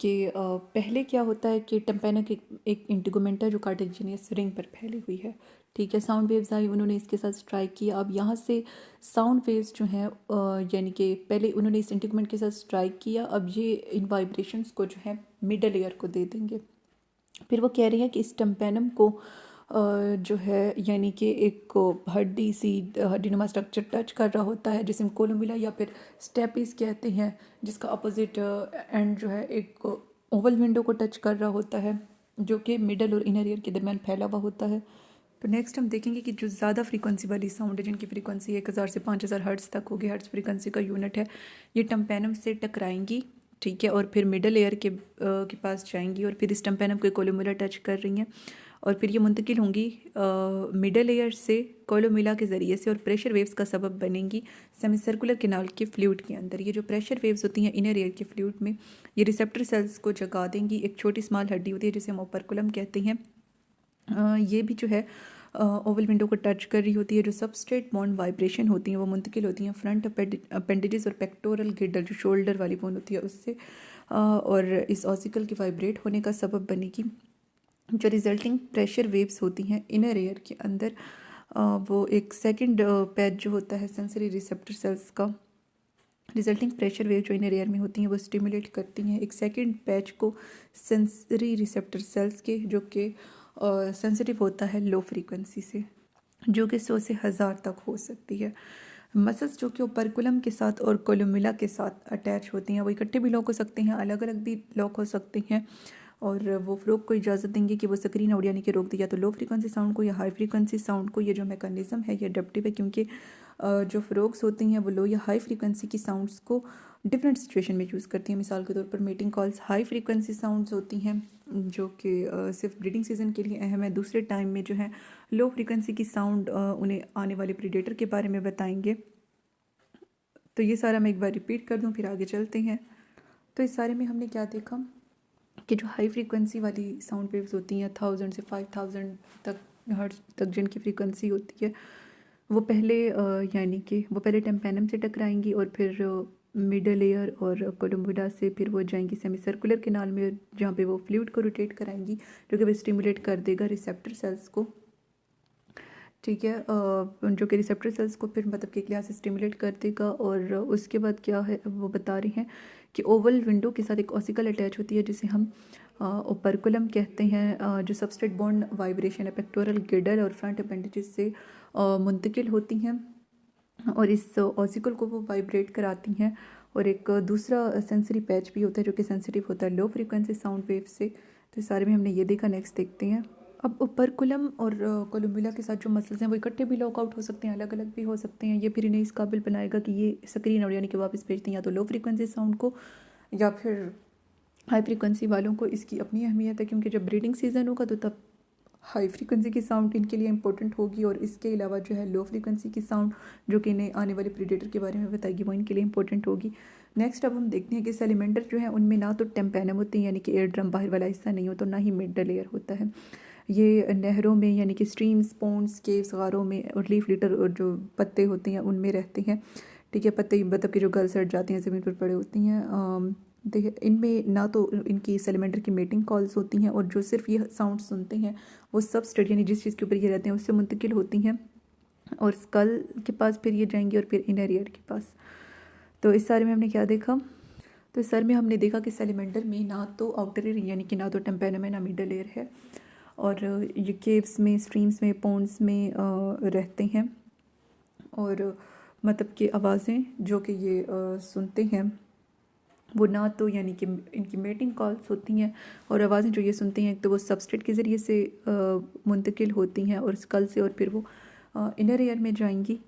Speaker 1: कि पहले क्या होता है कि टम्पेनम एक इंटीगुमेंट है जो कार्टिलेजिनियस रिंग पर फैली हुई है। ठीक है, साउंड वेव्स आई, उन्होंने इसके साथ स्ट्राइक किया। अब यहाँ से साउंड वेव्स जो हैं यानी कि पहले उन्होंने इस इंटीगुमेंट के साथ स्ट्राइक किया, अब ये इन वाइब्रेशंस को जो है मिडल एयर को दे देंगे। फिर वो कह रही है कि इस टम्पेनम को जो है यानी कि एक हड्डीनुमा स्ट्रक्चर टच कर रहा होता है जिसे हम कोलोमिला या फिर स्टेपीज कहते हैं, जिसका अपोजिट एंड जो है एक ओवल विंडो को टच कर रहा होता है जो कि मिडल और इनर ईयर के दरमियान फैला हुआ होता है। तो नेक्स्ट हम देखेंगे कि जो ज़्यादा फ्रीक्वेंसी वाली साउंड है जिनकी फ्रीक्वेंसी 1000 से 5000 हर्ट्ज़ तक होगी, हर्ट्ज़ फ्रीक्वेंसी का यूनिट है, ये टम्पेनम से टकराएंगी। ठीक है, और फिर मिडल एयर के पास जाएंगी और फिर इस टम्पेनम को कोलोमिला टच कर रही हैं और फिर ये मुंतकिल होंगी मिडल एयर से कोलोमिला के ज़रिए से और प्रेशर वेव्स का सबब बनेंगी सेमी सर्कुलर कैनाल के फ्लूइड के अंदर। ये जो प्रेशर वेव्स होती हैं इनर एयर के फ्लूइड में, ये रिसेप्टर सेल्स को जगा देंगी। एक छोटी स्मॉल हड्डी होती है जिसे हम ओपर्कुलम कहते हैं, ये भी जो है ओवल विंडो को टच कर रही होती है। जो सबस्ट्रेट बॉन्ड वाइब्रेशन होती हैं वो मुंतकिल होती हैं फ्रंट अपेंडेजेस और पेक्टोरल गिडल जो शोल्डर वाली बोन होती है उससे, और इस ऑसिकल के वाइब्रेट होने का सबब बनेगी। जो रिजल्टिंग प्रेशर वेव्स होती हैं इनर एयर के अंदर, वो एक सेकंड पैच जो होता है सेंसरी रिसेप्टर सेल्स का, रिजल्टिंग प्रेशर वेव जो इनर एयर में होती हैं वो स्टिमुलेट करती हैं एक सेकंड पैच को सेंसरी रिसेप्टर सेल्स के, जो कि सेंसिटिव होता है लो फ्रीक्वेंसी से, जो कि 100 से 1000 तक हो सकती है। मसल्स जो कि ओपर्कुलम के साथ और कोलोमिला के साथ अटैच होती हैं वो इकट्ठे भी लॉक हो सकते हैं, अलग अलग भी लॉक हो सकते हैं, और वो फ्रोग को इजाज़त देंगे कि वो स्क्रीन आउट यानी कि रोक दिया तो लो फ्रीक्वेंसी साउंड को या हाई फ्रीक्वेंसी साउंड को। ये जो मैकेनिज़्म है ये अडेप्टिव है क्योंकि जो फ्रोग्स होती हैं वो लो या हाई फ्रीक्वेंसी की साउंड्स को डिफरेंट सिचुएशन में यूज़ करती हैं। मिसाल के तौर पर meeting calls high frequency sounds होती हैं जो कि सिर्फ ब्रीडिंग सीजन के लिए अहम है। दूसरे टाइम में जो है लो फ्रीक्वेंसी की साउंड उन्हें आने वाले प्रीडेटर के बारे में बताएंगे। तो ये सारा मैं एक बार रिपीट कर दूँ फिर आगे चलते हैं। तो इस सारे में हमने क्या देखा कि जो हाई फ्रीक्वेंसी वाली साउंड वेव्स होती हैं 1000 से 5000 तक हर्ट्ज तक जिनकी फ्रीक्वेंसी होती है वो पहले यानी कि वो पहले टम्पेनम से टकराएंगी और फिर मिडल एयर और कोलोमिला से फिर वो जाएंगी सेमी सर्कुलर कैनाल में जहाँ पे वो फ्लूइड को रोटेट कराएंगी जो कि वो स्टिमुलेट कर देगा रिसेप्टर सेल्स को। ठीक है, जो कि रिसेप्टर सेल्स को फिर मतलब कि एक लिहाज से स्टिमुलेट कर देगा। और उसके बाद क्या है वो बता रही हैं कि ओवल विंडो के साथ एक ऑसिकल अटैच होती है जिसे हम ओपर्कुलम कहते हैं, जो सबस्ट्रेट बॉन्ड वाइब्रेशन है पेक्टोरल गिडल और फ्रंट अपेंडेजेस से मुंतकिल होती हैं और इस ऑसिकल को वो वाइब्रेट कराती हैं। और एक दूसरा सेंसरी पैच भी होता है जो कि सेंसिटिव होता है लो फ्रीक्वेंसी साउंड वेव से। तो इस सारे में हमने ये देखा। नेक्स्ट देखते हैं। अब ओपर्कुलम और कोलोमिला के साथ जो मसल्स हैं वो इकट्ठे भी लॉकआउट हो सकते हैं, अलग अलग भी हो सकते हैं। ये फिर इन्हें इस काबिल बनाएगा कि ये स्क्रीन आउट यानी कि वापस भेजते हैं या तो लो फ्रीक्वेंसी साउंड को या फिर हाई फ्रीक्वेंसी वालों को। इसकी अपनी अहमियत है क्योंकि जब ब्रीडिंग सीजन होगा तो तब हाई फ्रीक्वेंसी की साउंड इनके लिए इंपॉर्टेंट होगी और इसके अलावा जो है लो फ्रीक्वेंसी की साउंड जो कि इन्हें आने वाले प्रीडेटर के बारे में बताएगी वो इनके लिए इंपॉर्टेंट होगी। नेक्स्ट अब हम देखते हैं कि सेलिमेंटर जो है उनमें ना तो टेम्पेनम होती है यानी कि एयर ड्रम बाहर वाला हिस्सा नहीं होता, ना ही मिडल एयर होता है। ये नहरों में यानी कि स्ट्रीम्स पोन्ड्स केव्स गारों में और लीफ लिटर और जो पत्ते होते हैं उनमें रहते हैं। ठीक है, पत्ते मतलब कि जो गल सड़ जाती हैं ज़मीन पर पड़े होती हैं। देखिए इनमें ना तो इनकी सेलिमेंटर की मेटिंग कॉल्स होती हैं और जो सिर्फ ये साउंड सुनते हैं वो सब स्टडी यानी जिस चीज़ के ऊपर ये रहते हैं उससे मुंतकिल होती हैं और स्कल के पास फिर ये जाएंगी और फिर इनर ईयर के पास। तो इस सारे में हमने क्या देखा, तो इस सारे में हमने देखा कि सैलिमेंडर में ना तो आउटर एयर यानी कि ना तो टेम्पेनम है ना मिडल एयर है, और ये केव्स में, स्ट्रीम्स में, पॉन्ड्स में रहते हैं, और मतलब कि आवाज़ें जो कि ये सुनते हैं वो ना तो यानी कि इनकी मेटिंग कॉल्स होती हैं, और आवाज़ें जो ये सुनती हैं तो वो सबस्ट्रेट के ज़रिए से मुंतकिल होती हैं और स्कल से, और फिर वो इनर एयर में जाएंगी।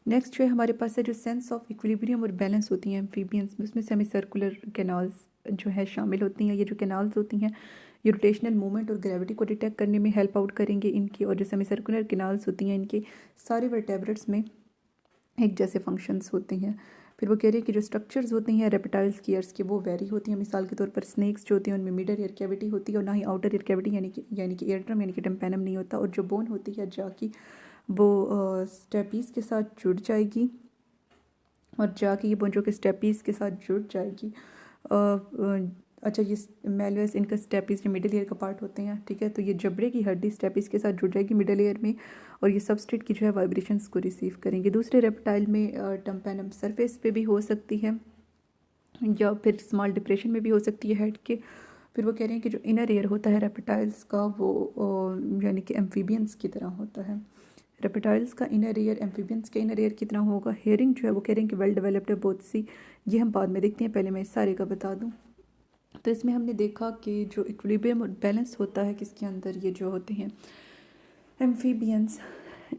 Speaker 1: नेक्स्ट जो है हमारे पास है जो सेंस ऑफ इक्विलिब्रियम और बैलेंस होती हैं एम्फीबियंस में, उसमें सेमी सर्कुलर कैनाल्स जो है शामिल होती हैं। ये जो कैनाल्स होती हैं ये रोटेशनल मूवमेंट और ग्रेविटी को डिटेक्ट करने में हेल्प आउट करेंगे इनकी, और जो सेमी सर्कुलर कैनाल्स होती हैं इनके सारे वर्टेब्रेट्स में एक जैसे फंक्शंस होते हैं। फिर वो कह रही है कि जो स्ट्रक्चर्स होती हैं रेप्टाइल्स की ईयर्स के वो वेरी होती हैं। मिसाल के तौर पर स्नेक्स जो होती हैं उनमें मिडल ईयर कैविटी होती है और ना ही आउटर ईयर कैविटी यानी कि ईयर ड्रम यानी कि टेम्पेनम नहीं होता, और जो बोन होती है जाकी वो स्टेपीज़ के साथ जुड़ जाएगी, और जाके ये बोन जो कि स्टेपीज़ के साथ जुड़ जाएगी। अच्छा, ये मेलवेस इनका स्टेपीज़ जो मिडिल ईयर का पार्ट होते हैं, ठीक है, तो ये जबड़े की हड्डी स्टेपीज़ के साथ जुड़ जाएगी मिडिल ईयर में, और ये सबस्ट्रेट की जो है वाइब्रेशंस को रिसीव करेंगे। दूसरे रेप्टाइल में टेम्पेनम सरफेस पे भी हो सकती है या फिर स्मॉल डिप्रेशन में भी हो सकती है हेड के। फिर वो कह रहे हैं कि जो इनर एयर होता है रेप्टाइल्स का वो यानी कि एम्फीबियंस की तरह होता है। रेप्टाइल्स का इनर एयर एम्फीबियंस के इनर एयर की तरह होगा। हेयरिंग जो है वो कह रहे हैं कि वेल डेवलप्ड है बोथ सी, ये हम बाद में देखते हैं, पहले मैं इस सारे का बता दूँ। तो इसमें हमने देखा कि जो इक्विलिब्रियम और बैलेंस होता है किसके अंदर, ये जो होते हैं एम्फीबियंस,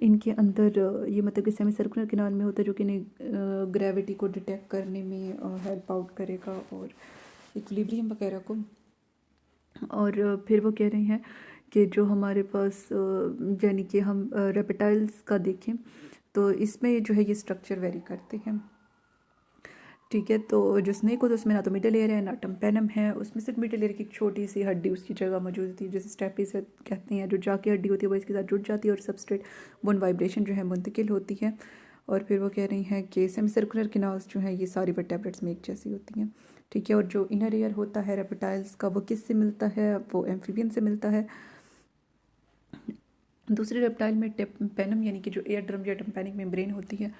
Speaker 1: इनके अंदर ये मतलब कि सेमी सर्कुलर किनार में होता है जो कि इन्हें ग्रेविटी को डिटेक्ट करने में हेल्प आउट करेगा और इक्विलिब्रियम वगैरह को। और फिर वो कह रहे हैं कि जो हमारे पास यानी कि हम रेप्टाइल्स का देखें तो इसमें जो है ये स्ट्रक्चर वेरी करते हैं, ठीक है। तो जो स्नेक हो तो उसमें ना तो मिडल एयर है ना टेम्पेनम है, उसमें सिर्फ मिडल एयर की एक छोटी सी हड्डी उसकी जगह मौजूद थी जैसे स्टेपी से कहते हैं, जो जाके हड्डी होती है वो इसके साथ जुड़ जाती है और सबस्ट्रेट बोन वाइब्रेशन जो है मुंतकिल होती है। और फिर वो कह रही हैं कि सेमी सर्कुलर किनाल्स जो हैं ये सारी वर्टेब्रेट्स में एक जैसी होती हैं, ठीक है। और जो इनर एयर होता है रेप्टाइल्स का वो किससे मिलता है, वो एम्फीबियन से मिलता है। दूसरे रेप्टाइल में टेम्पेनम यानी कि जो एयर ड्रम या टेम्पेनिक मेम्ब्रेन होती है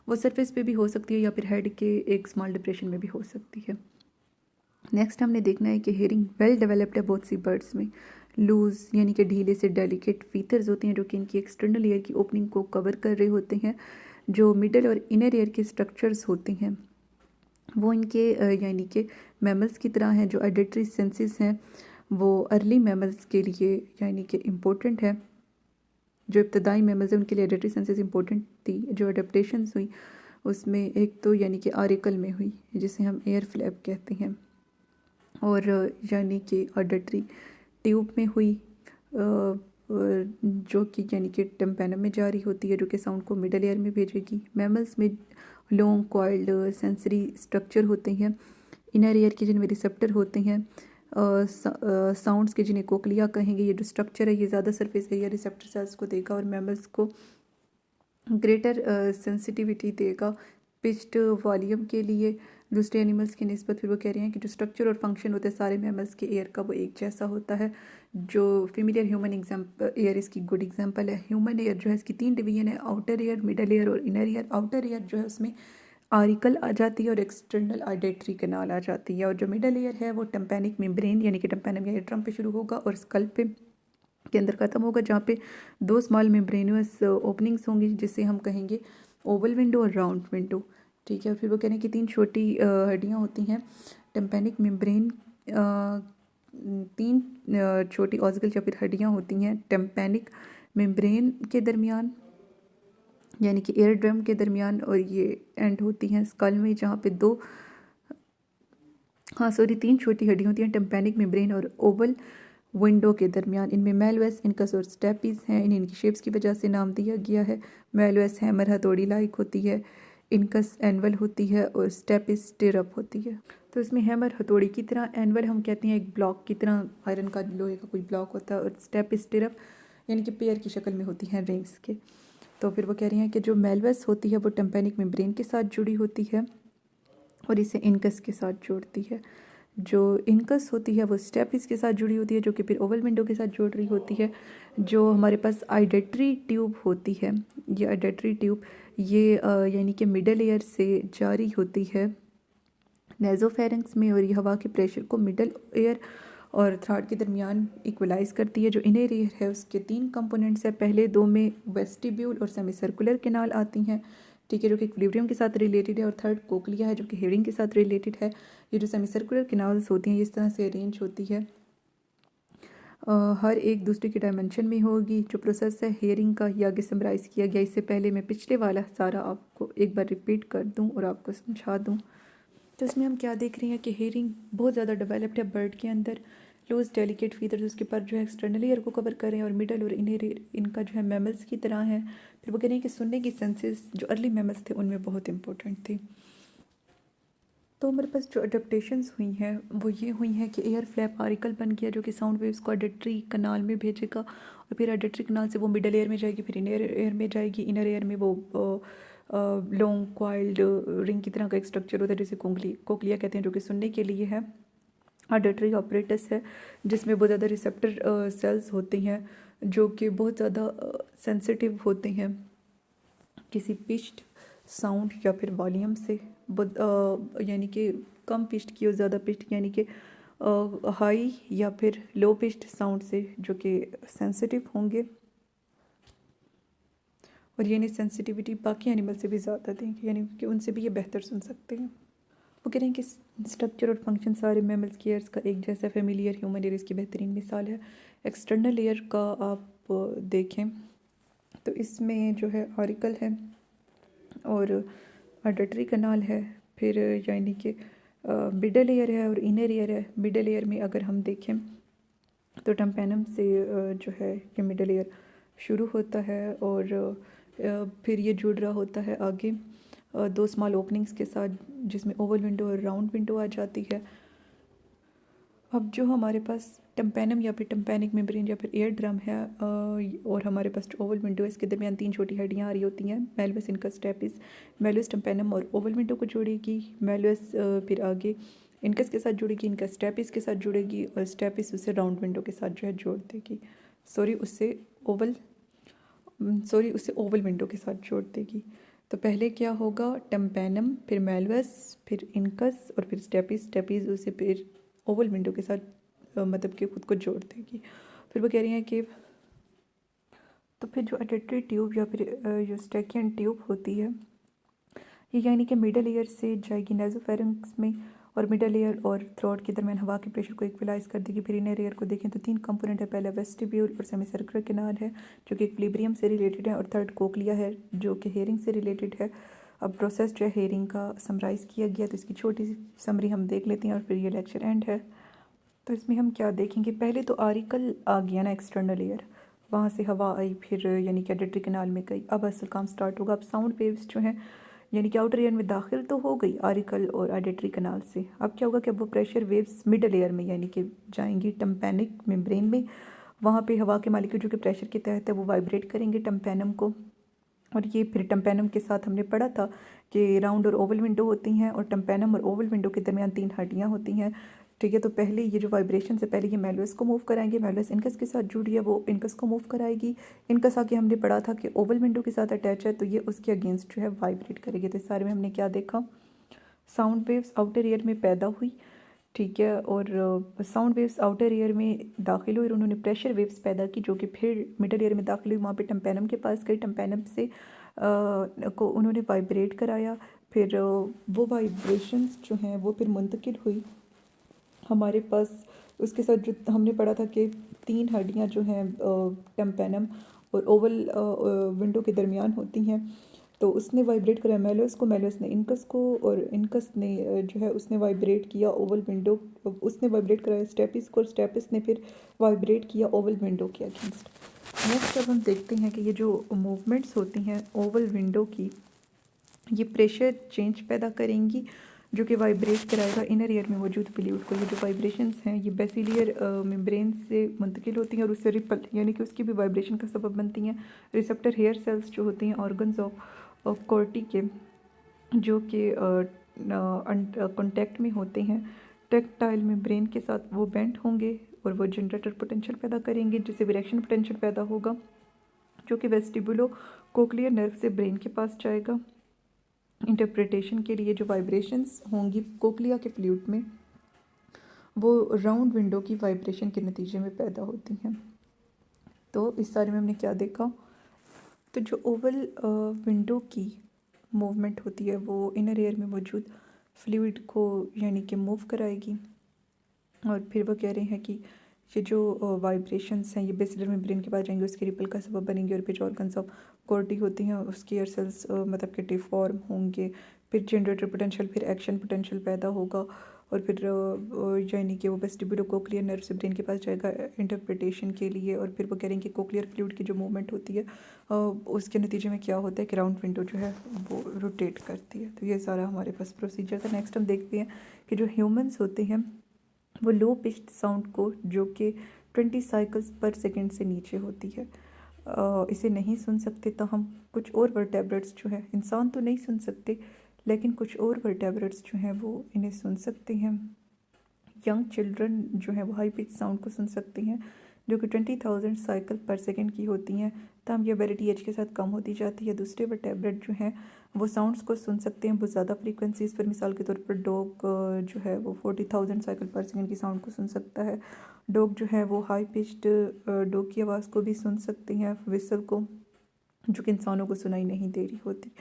Speaker 1: वो सरफेस पे भी हो सकती है या फिर हेड के एक स्मॉल डिप्रेशन में भी हो सकती है। नेक्स्ट हमने देखना है कि हेयरिंग वेल डेवलप्ड है बोथ सी बर्ड्स में। लूज यानी कि ढीले से डेलिकेट फीचर्स होते हैं जो कि इनकी एक्सटर्नल एयर की ओपनिंग को कवर कर रहे होते हैं। जो मिडल और इनर एयर के स्ट्रक्चर्स होते हैं वो इनके यानी कि मैमल्स की तरह हैं। जो एडिटरी सेंसेस हैं वो अर्ली मैमल्स के लिए यानी कि इम्पोर्टेंट है। जो इब्तदाई मैमल्स हैं उनके लिए एडिटरी सेंसेस इंपॉर्टेंट थी। जो अडेप्टेशंस हुई उसमें एक तो यानी कि आरिकल में हुई जिसे हम एयर फ्लैप कहते हैं, और यानी कि ऑडिटरी ट्यूब में हुई जो कि यानी कि टेम्पेनम में जारी होती है जो कि साउंड को मिडल एयर में भेजेगी। मैमल्स में लॉन्ग कॉइल्ड सेंसरी स्ट्रक्चर होते हैं। इनर एयर के जिनमें रिसेप्टर होते हैं, साउंड्स के जिन्हें कोकलिया कहेंगे। ये जो स्ट्रक्चर है ये ज़्यादा सरफेस एरिया रिसेप्टर सेल्स को देगा और मैमल्स को ग्रेटर सेंसिटिविटी देगा पिच्ड वॉल्यूम के लिए दूसरे एनिमल्स की निस्बत। फिर वो कह रहे हैं कि जो स्ट्रक्चर और फंक्शन होते हैं सारे मैमल्स के एयर का वो एक जैसा होता है। जो फीमेल ह्यूमन एयर इसकी गुड एग्जांपल है। ह्यूमन एयर जो है इसकी 3 डिवीजन है, आउटर एयर, मिडल एयर और इनर एयर। आउटर एयर जो है उसमें आरिकल आ जाती है और एक्सटर्नल ऑडिटरी कैनाल आ जाती है, और जो मिडल एयर है वो टेम्पेनिक मेम्ब्रेन यानी कि टेम्पेनम या एयर पे शुरू होगा और स्कल पे के अंदर ख़त्म होगा, जहाँ पे 2 स्मॉल मेम्ब्रेनियस ओपनिंग्स होंगी जिसे हम कहेंगे ओवल विंडो और राउंड विंडो, ठीक है। फिर वो कह रहे हैं कि 3 छोटी हड्डियाँ होती हैं टेम्पेनिक मेम्ब्रेन, 3 छोटी ऑस्गल या फिर हड्डियाँ होती हैं टेम्पेनिक मेम्ब्रेन के दरमियान यानी कि एयर ड्रम के दरमियान, और ये एंड होती हैं स्कल में जहाँ पे 3 छोटी हड्डियाँ होती हैं टेम्पेनिक मेम्ब्रेन और ओवल विंडो के दरमियान। इनमें मेलवेस इनकस और स्टेपीज़ हैं, इन्हें इनकी शेप्स की वजह से नाम दिया गया है। मेलवेस हैमर हथौड़ी लाइक होती है, इनकस एनवल होती है और स्टेपीज स्टिरअप होती है। तो इसमें हैमर हथौड़ी की तरह, एनवल हम कहते हैं एक ब्लॉक की तरह, आयरन का लोहे का कोई ब्लॉक होता है, और स्टेप स्टिरअप यानी कि पेयर की शक्ल में होती हैं रिंग्स के। तो फिर वो कह रही हैं कि जो मेलवेस होती है वो टेम्पेनिक मेम्ब्रेन के साथ जुड़ी होती है और इसे इनकस के साथ जोड़ती है, जो इनकस होती है वो स्टेपिस के साथ जुड़ी होती है, जो कि फिर ओवल विंडो के साथ जुड़ रही होती है। जो हमारे पास आइडेटरी ट्यूब होती है, ये आइडेटरी ट्यूब ये यानी कि मिडल एयर से जारी होती है नेज़ोफेरेंक्स में, और ये हवा के प्रेशर को मिडल एयर और थ्रॉट के दरमियान इक्वलाइज करती है। जो इनर एयर है उसके 3 कंपोनेंट्स हैं, पहले 2 में वेस्टिब्यूल और सेमी सर्कुलर कैनाल आती हैं, ठीक है, जो कि इक्विलिब्रियम के साथ रिलेटेड है, और थर्ड कोक्लिया है जो कि हेयरिंग के साथ रिलेटेड है। ये जो सेमी सर्कुलर कैनाल्स होती हैं ये इस तरह से अरेंज होती है, हर एक दूसरे के डायमेंशन में होगी। जो प्रोसेस है हेयरिंग का ये आगे समराइज़ किया गया, इससे पहले मैं पिछले वाला सारा आपको एक बार रिपीट कर दूं और आपको समझा दूं। तो इसमें हम क्या देख रहे हैं कि हेयरिंग बहुत ज़्यादा डेवलप्ड है बर्ड के अंदर। लूज डेलिकेट फीचर्स उसके पर जो है एक्सटर्नल ईयर को कवर कर रहे हैं, और मिडल और इनर ईयर इनका जो है मैमल्स की तरह है। फिर वो कह रहे हैं कि सुनने की सेंसेस जो अर्ली मैमल्स थे उनमें बहुत इंपॉर्टेंट थी। तो हमारे पास जो अडेप्टेशंस हुई हैं वो ये हुई हैं कि एयर फ्लैप आरिकल बन गया, जो कि साउंड वेव्स को ऑडिटरी कनाल में भेजेगा, और फिर ऑडिटरी कनाल से वो मिडल एयर में जाएगी, फिर इनर एयर में जाएगी। इनर एयर में वो लॉन्ग क्वाइल्ड रिंग की तरह का एक स्ट्रक्चर होता है जिसे कोक्लिया कहते हैं, जो कि सुनने के लिए है। ऑडिटरी ऑपरेटस है जिसमें बहुत ज़्यादा रिसेप्टर सेल्स होती हैं जो कि बहुत ज़्यादा सेंसिटिव होते हैं किसी पिच्ड साउंड या फिर वॉल्यूम से, यानी कि कम पिच्ड की और ज़्यादा पिच्ड यानी कि हाई या फिर लो पिच्ड साउंड से, जो कि सेंसिटिव होंगे, और यानी सेंसिटिविटी बाकी एनिमल से भी ज़्यादा देंगे, यानी कि उनसे भी ये बेहतर सुन सकते हैं। वो कह रहे हैं कि स्ट्रक्चर और फंक्शन सारे मैमल्स की एयर्स का एक जैसा, फेमिलियर ह्यूमन एयर इसकी बेहतरीन मिसाल है। एक्सटर्नल एयर का आप देखें तो इसमें जो है ऑरिकल है और ऑडिटरी कनाल है, फिर यानी कि मिडल एयर है और इनर एयर है। मिडल एयर में अगर हम देखें तो टम्पैनम से जो है कि मिडल एयर शुरू होता है, और फिर ये जुड़ रहा होता है आगे 2 स्मॉल ओपनिंग्स के साथ, जिसमें ओवल विंडो और राउंड विंडो आ जाती है। अब जो हमारे पास टम्पैनम या फिर टम्पैनिक मेम्ब्रेन या फिर एयर ड्रम है, और हमारे पास जो ओवल विंडो है इसके दरमियान 3 छोटी हड्डियाँ आ रही होती हैं, मेलवस, इनकस, स्टेपिस। मेलवस टम्पैनम और ओवल विंडो को जोड़ेगी, मेलवस फिर आगे इनकस के साथ जुड़ेगी, इनकस स्टेपिस के साथ जुड़ेगी, और स्टेपिस उसे राउंड विंडो के साथ जो है जोड़ देगी, उसे ओवल विंडो के साथ जोड़ देगी। तो पहले क्या होगा, टम्पैनम, फिर मेलवस, फिर इनकस और फिर स्टेपिस उसे फिर ओवल विंडो के साथ मतलब कि खुद को जोड़ देगी। फिर वो कह रही हैं कि तो फिर जो ऑडिटरी ट्यूब या फिर जो स्टैकियन ट्यूब होती है ये यानी कि मिडल ईयर से जाएगी नेज़ोफेरेंक्स में, और मिडल ईयर और थ्रोट के दरमियान हवा के प्रेशर को इक्वलाइज कर देगी। फिर इनर ईयर को देखें तो 3 कंपोनेंट है, पहला वेस्टिब्यूल और सेमी सर्कुलर कैनाल है जो कि इक्विलिब्रियम से रिलेटेड है, और थर्ड कोक्लिया है जो कि हेयरिंग से रिलेटेड है। अब प्रोसेस जो है हेयरिंग का समराइज़ किया गया, तो इसकी छोटी सी समरी हम देख लेते हैं और फिर ये लेक्चर एंड है। तो इसमें हम क्या देखेंगे, पहले तो आरिकल आ गया ना, एक्सटर्नल एयर, वहाँ से हवा आई, फिर यानी कि ऑडिटरी कैनाल में गई। अब असल काम स्टार्ट होगा। अब साउंड वेव्स जो हैं यानी कि आउटर एयर में दाखिल तो हो गई आरिकल और ऑडिटरी कैनाल से, अब क्या होगा कि अब वो प्रेशर वेव्स मिडल एयर में यानी कि जाएंगी टम्पैनिक मेम्ब्रेन में। वहाँ पे हवा के मालिक्यूल जो कि प्रेशर के तहत है वो वाइब्रेट करेंगे टम्पैनम को, और ये फिर टम्पैनम के साथ हमने पढ़ा था कि राउंड और ओवल विंडो होती हैं, और टम्पैनम और ओवल विंडो के दरमियान 3 हड्डियाँ होती हैं, ठीक है। तो पहले ये जो वाइब्रेशन से पहले ये मेलवस को मूव कराएंगे, मेलवस इनकस के साथ जुड़ी है, वो इनकस को मूव कराएगी। इनकस आके हमने पढ़ा था कि ओवल विंडो के साथ अटैच है, तो ये उसके अगेंस्ट जो है वाइब्रेट करेगी। तो इस सारे में हमने क्या देखा, साउंड वेव्स आउटर एयर में पैदा हुई, ठीक है, और साउंड वेव्स आउटर एयर में दाखिल हुई और उन्होंने प्रेशर वेव्स पैदा की जो कि फिर मिडल एयर में दाखिल हुई, वहाँ पे टम्पैनम के पास गई, टम्पैनम से को उन्होंने वाइब्रेट कराया। फिर वो वाइब्रेशंस जो हैं वो फिर मुंतकिल हुई हमारे पास। उसके साथ जो हमने पढ़ा था कि 3 हड्डियाँ जो हैं टम्पैनम और ओवल विंडो के दरमियान होती हैं, तो उसने वाइब्रेट कराया मेलवस को, मेलवस ने इनकस को, और इनकस ने जो है उसने वाइब्रेट किया ओवल विंडो, उसने वाइब्रेट कराया स्टेपिस को, और स्टेपिस ने फिर वाइब्रेट किया ओवल विंडो के अगेंस्ट। नेक्स्ट अब हम देखते हैं कि ये जो मूवमेंट्स होती हैं ओवल विंडो की, ये प्रेशर चेंज पैदा करेंगी जो कि वाइब्रेट कराएगा इनर ईयर में मौजूद फ्लूइड को। ये जो वाइब्रेशंस हैं ये बेसिलियर मेम्ब्रेन से मुंतकिल होती हैं और उससे रिपल यानी कि उसकी भी वाइब्रेशन का सबब बनती हैं। रिसेप्टर हेयर सेल्स जो होती हैं ऑर्गन्स ऑफ कॉर्टी के, जो कि कॉन्टैक्ट में होते हैं, टेक्टाइल में ब्रेन के साथ वो बेंड होंगे और वो जनरेटर पोटेंशियल पैदा करेंगे, जिससे विरेक्शन पोटेंशियल पैदा होगा, जो कि वेस्टिबुलो कोक्लियर नर्व से ब्रेन के पास जाएगा। इंटरप्रिटेशन के लिए जो वाइब्रेशंस होंगी कोक्लिया के फ्लूइड में, वो राउंड विंडो की वाइब्रेशन के नतीजे में पैदा होती हैं। तो इस सारे में हमने क्या देखा, तो जो ओवल विंडो की मूवमेंट होती है वो इनर एयर में मौजूद फ्लूइड को यानी कि मूव कराएगी, और फिर वो कह रहे हैं कि ये जो वाइब्रेशंस हैं ये बेसिलर मेम्ब्रेन के पास जाएंगे, उसके रिपल का सबब बनेंगे, और फिर जो ऑर्गन्स ऑफ कॉर्टी होती हैं उसके एयर सेल्स मतलब कि डिफॉर्म होंगे, फिर जनरेटर पोटेंशियल, फिर एक्शन पोटेंशियल पैदा होगा, और फिर यानी कि वो वेस्टिबुलो कोक्लियर नर्व से ब्रेन के पास जाएगा इंटरप्रिटेशन के लिए। और फिर वो कह रहे हैं कि कोक्लियर फ्लूइड की जो मूवमेंट होती है उसके नतीजे में क्या होता है कि राउंड विंडो जो है वो रोटेट करती है। तो ये सारा हमारे पास प्रोसीजर था। नेक्स्ट हम देखते हैं कि जो ह्यूमंस होते हैं वो लो पिच्ड साउंड को, जो कि 20 साइकिल्स पर सेकेंड से नीचे होती है, इसे नहीं सुन सकते। तो हम कुछ और वर्टेब्रेट्स जो है, इंसान तो नहीं सुन सकते लेकिन कुछ और वर्टेब्रेट्स जो हैं वो इन्हें सुन सकते हैं। यंग चिल्ड्रन जो है वो हाई पिच साउंड को सुन सकते हैं, जो कि 20,000 साइकिल पर सेकंड की होती हैं। तब ये वेरिटी एज के साथ कम होती जाती है। दूसरे वर्टेब्रेट जो हैं वो साउंड्स को सुन सकते हैं बहुत ज़्यादा फ्रीक्वेंसीज पर। मिसाल के तौर पर डॉग जो है वो 40,000 साइकिल पर सेकंड की साउंड को सुन सकता है। डॉग जो है वो हाई पिच्ड डॉग की आवाज़ को भी सुन सकते हैं, विसल को, जो कि इंसानों को सुनाई नहीं दे रही होती।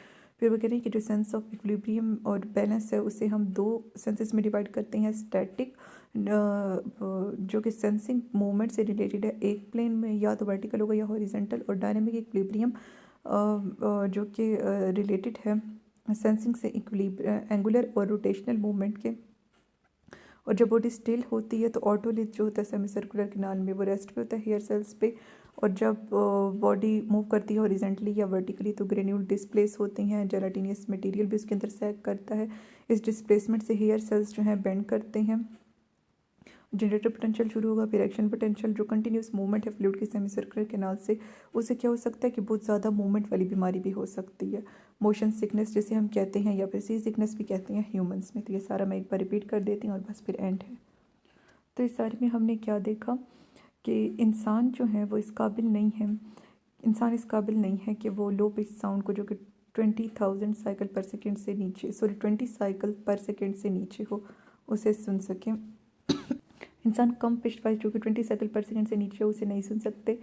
Speaker 1: फिर वो कह रहे हैं कि जो सेंस ऑफ इक्विलिब्रियम और बैलेंस है उसे हम दो सेंसेस में डिवाइड करते हैं। स्टैटिक जो कि सेंसिंग मूवमेंट से रिलेटेड है, एक प्लेन में या तो वर्टिकल होगा या हॉरिजेंटल, और डायनेमिक इक्विलिब्रियम जो कि रिलेटेड है सेंसिंग से एंगुलर और रोटेशनल मूवमेंट के। और जब बॉडी स्टिल होती है तो ऑटोलिथ जो होता है सेमी सर्कुलर किनाल में वो रेस्ट पे होता है हेयर सेल्स पे, और जब बॉडी मूव करती है हॉरिजेंटली या वर्टिकली तो ग्रेन्यूल डिस्प्लेस होते हैं, जेलाटिनियस मटेरियल भी उसके अंदर सैग करता है। इस डिस्प्लेसमेंट से हेयर सेल्स जो हैं बेंड करते हैं, जनरेटर पोटेंशियल शुरू होगा, फिर एक्शन पोटेंशियल। जो कंटिन्यूस मूवमेंट है फ्लूइड के सेमी सर्कुलर कैनाल से, उससे क्या हो सकता है कि बहुत ज़्यादा मूवमेंट वाली बीमारी भी हो सकती है, मोशन सिकनेस जिसे हम कहते हैं, या फिर सी सिकनेस भी कहते हैं ह्यूमंस में। तो ये सारा मैं एक बार रिपीट कर देती हूँ और बस फिर एंड है। तो इस सारे में हमने क्या देखा कि इंसान जो है वो इस काबिल नहीं है, इंसान इस काबिल नहीं है कि वो लो पिच साउंड को, जो कि 20,000 साइकिल पर सेकेंड से नीचे, 20 साइकिल पर सेकेंड से नीचे हो, उसे सुन सकें। इंसान कम पिच वाइज जो कि 20 साइकिल पर सेकेंड से नीचे हो उसे नहीं सुन सकते।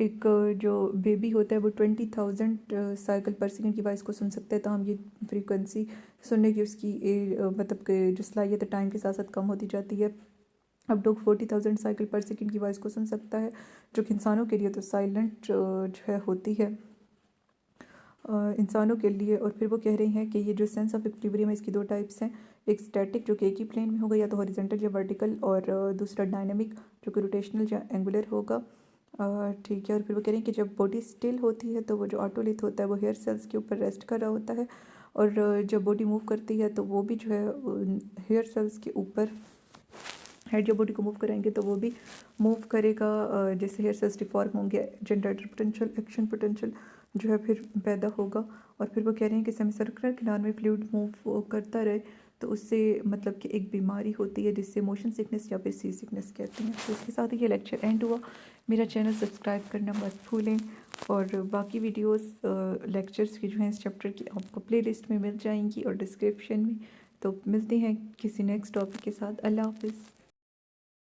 Speaker 1: एक जो बेबी होता है वो 20,000 साइकिल पर सेकेंड की वॉइस को सुन सकता है। तो हम ये फ्रीक्वेंसी सुनने की उसकी मतलब कि जो सलाहियत है टाइम के साथ साथ कम होती जाती है। अब डॉग 40,000 साइकिल पर सेकेंड की वॉइस को सुन सकता है, जो कि इंसानों के लिए तो साइलेंट जो है होती है इंसानों के लिए। और फिर वो कह रहे हैं कि ये जो सेंस ऑफ इक्विलिब्रियम है इसकी दो टाइप्स हैं, एक स्टैटिक जो कि एक ही प्लेन में होगा या तो हॉरिजेंटल या वर्टिकल, और दूसरा डायनामिक जो कि रोटेशनल या एंगुलर होगा। ठीक है। और फिर वो कह रहे हैं कि जब बॉडी स्टिल होती है तो वो जो ऑटोलिथ होता है वो हेयर सेल्स के ऊपर रेस्ट कर रहा होता है, और जब बॉडी मूव करती है तो वो भी जो है हेयर सेल्स के ऊपर, हेड जब बॉडी को मूव कराएंगे तो वो भी मूव करेगा, जैसे हेयर सेल्स डिफॉर्म होंगे, जनरेटर पोटेंशियल, एक्शन पोटेंशियल जो है फिर पैदा होगा। और फिर वो कह रहे हैं कि सेमी सर्कुलर किनार में फ्लूइड मूव करता रहे तो उससे मतलब कि एक बीमारी होती है जिससे मोशन सिकनेस या फिर सी सिकनेस कहते हैं। तो इसके साथ ही ये लेक्चर एंड हुआ। मेरा चैनल सब्सक्राइब करना मत भूलें, और बाकी वीडियोस लेक्चर्स की जो हैं इस चैप्टर की आपको प्लेलिस्ट में मिल जाएंगी और डिस्क्रिप्शन में। तो मिलते हैं किसी नेक्स्ट टॉपिक के साथ। अल्लाह हाफिज़।